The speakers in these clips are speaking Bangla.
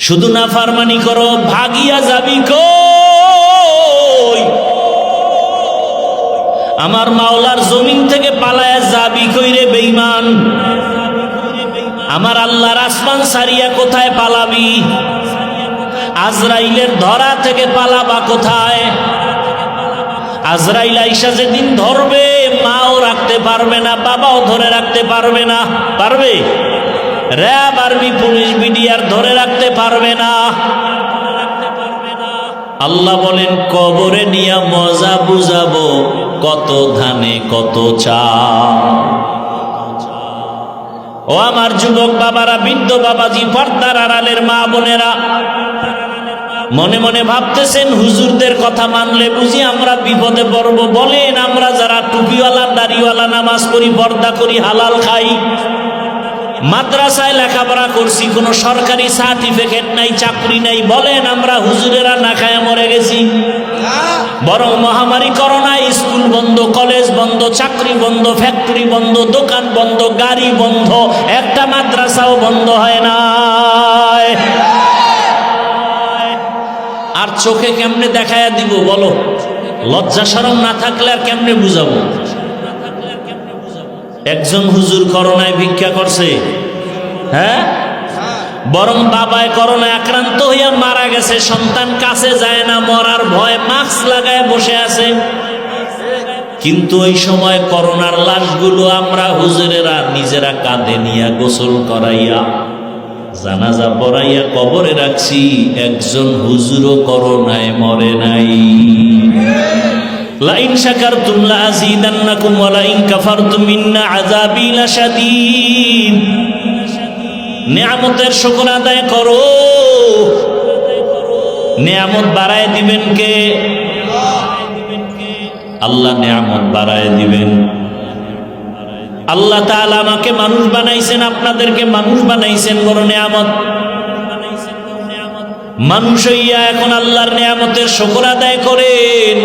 শুধু নাফরমানি করো, ভাগিয়া যাবি কই? আমার মাওলার জমিন থেকে পালায়া যাবি কই রে বেঈমান? আমার আল্লাহর আসমান সারিয়া কোথায় পালাবি? আজরাইলের ধরা থেকে পালাবা কোথায়? আজরাইল আইসা যেদিন ধরবে, মাও রাখতে পারবে না, বাবাও ধরে রাখতে পারবে না। পারবে? র্যাব, আর্মি, পুলিশ, বিডিআর ধরে রাখতে পারবে না। আল্লাহ বলেন, কবরে নিয়া মজা বুঝাবো, কত ধানে কত চাল। ও আমার যুবক বাবারা, বৃদ্ধ বাবাজি, পর্দার আড়ালের মা বোনেরা, মনে মনে ভাবতেছেন হুজুরদের কথা মানলে বুঝি আমরা বিপদে পড়ব। বলেন, আমরা যারা টুপিওয়ালা, দাড়িওয়ালা, নামাজ পড়ি, পর্দা করি, হালাল খাই, মাদ্রাসায় লেখাপড়া করছি, কোনো সরকারি সার্টিফিকেট নাই, চাকরি নাই, বলেন আমরা হুজুরেরা না খায়া মরে গেছি? বরং মহামারী করোনায় স্কুল বন্ধ, কলেজ বন্ধ, চাকরি বন্ধ, ফ্যাক্টরি বন্ধ, দোকান বন্ধ, গাড়ি বন্ধ, একটা মাদ্রাসাও বন্ধ হয় না। আর চোখে কেমনে দেখায়া দিব বলো? লজ্জা শরম না থাকলে আর কেমনে বুঝাবো? একজন হুজুর করোনায় ভিক্ষা করছে, হ্যাঁ, বরং বাবায় করোনায় আক্রান্ত হইয়া মারা গেছে, সন্তান কাছে যায় না, মরার ভয়, মাস্ক লাগায় বসে আছে। কিন্তু ওই সময় করোনার লাশগুলো আমরা হুজুরেরা নিজেরা কাঁধে নিয়ে গোসল করাইয়া, জানাজা পড়াইয়া কবরে রাখছি। একজন হুজুরও করোনায় মরে নাই। লাইন শাকারতুম লাযীদান্নাকুম ওয়া লাইন কাফারতুম ইন্না আযাবী লাশাদীদ। নিয়ামতের শুকর আদায় করো, নিয়ামত বাড়ায় দিবেন কে? আল্লাহ নিয়ামত বাড়ায় দিবেন। আল্লাহ তাআলা আমাকে মানুষ বানাইছেন, আপনাদেরকে মানুষ বানাইছেন, বড় নিয়ামত। মানুষ হইয়া এখন আল্লাহর নিয়ামতের শুকর আদায় করেন।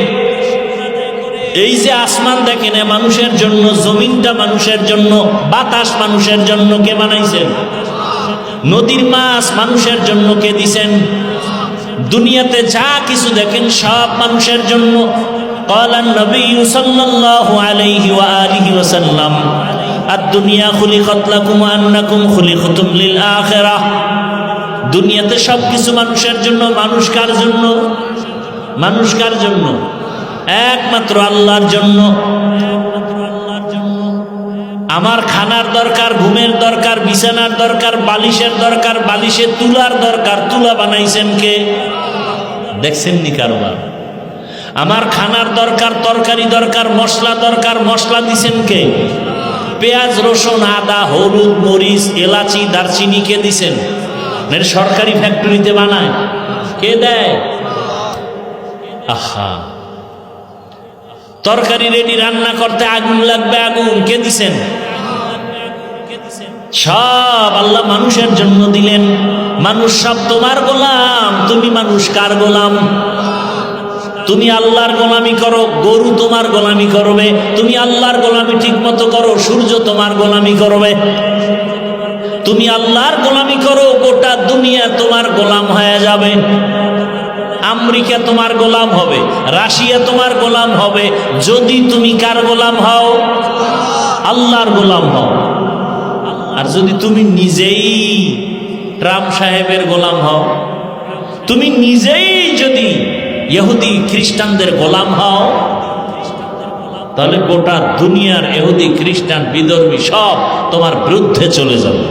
এই যে আসমান দেখেন, মানুষের জন্য, জমিনটা মানুষের জন্য, বাতাস মানুষের জন্য, কে বানাইছেন? নদীর মাছ মানুষের জন্য, কে দিছেন? দুনিয়াতে যা কিছু দেখেন সব মানুষের জন্য। قال النبي صلى الله عليه وآله وسلم الدنيا خلقت لكم وأنكم خلقتم للآخرة। দুনিয়াতে সব কিছু মানুষের জন্য। মানুষ কার জন্য? মানুষ কার জন্য? একমাত্র আল্লাহর জন্য। আমার খানার দরকার, ঘুমের দরকার, বিছানার দরকার, বালিশের দরকার, বালিশে তুলার দরকার। তুলা বানাইছেন কে? দেখছেন নি কারবার? আমার খানার দরকার, তরকারি দরকার, মশলা দরকার, মশলা দিছেন কে? পেঁয়াজ, রসুন, আদা, হলুদ, মরিচ, এলাচি, দারচিনি কে দিছেন? সরকারি ফ্যাক্টরিতে বানায়, কে দেয়? আহা, তরকারি রেডি, রান্না করতে আগুন লাগবে, আগুন কে দিছেন? সব আল্লাহ মানুষের জন্য দিলেন। মানুষ সব তোমার গোলাম। তুমি মানুষ কার গোলাম? তুমি আল্লাহর গোলামি করো, গরু তোমার গোলামি করবে। তুমি আল্লাহর গোলামি ঠিক মতো করো, সূর্য তোমার গোলামি করবে। তুমি আল্লাহর গোলামি করো, গোটা দুনিয়া তোমার গোলাম হয়ে যাবে। আমেরিকা তোমার গোলাম হবে, রাশিয়া তোমার গোলাম হবে, যদি তুমি কার গোলাম হও? আল্লাহর গোলাম হও। আর যদি তুমি নিজেই ট্রাম্প সাহেবের গোলাম হও, তুমি নিজেই যদি ইহুদি খ্রিস্টানদের গোলাম হও, তাহলে গোটা দুনিয়ার ইহুদি, খ্রিস্টান, বিধর্মী সব তোমার বিরুদ্ধে চলে যাবে।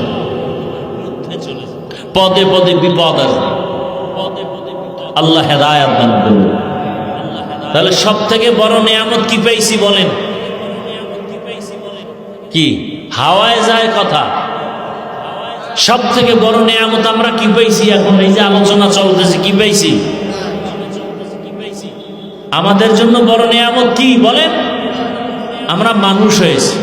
পদে পদে বিপদ আসবে। আল্লাহ হেদায়েত দান করুন। তাহলে সব থেকে বড় নিয়ামত কি পাইছি বলেন? কি হাওয়ায় যায় কথা? সব থেকে বড় নিয়ামত আমরা কি পাইছি? এখন এই যে আলোচনা চলতেছে, কি পাইছি? আমাদের জন্য বড় নিয়ামত কি বলেন? আমরা মানুষ হয়েছি।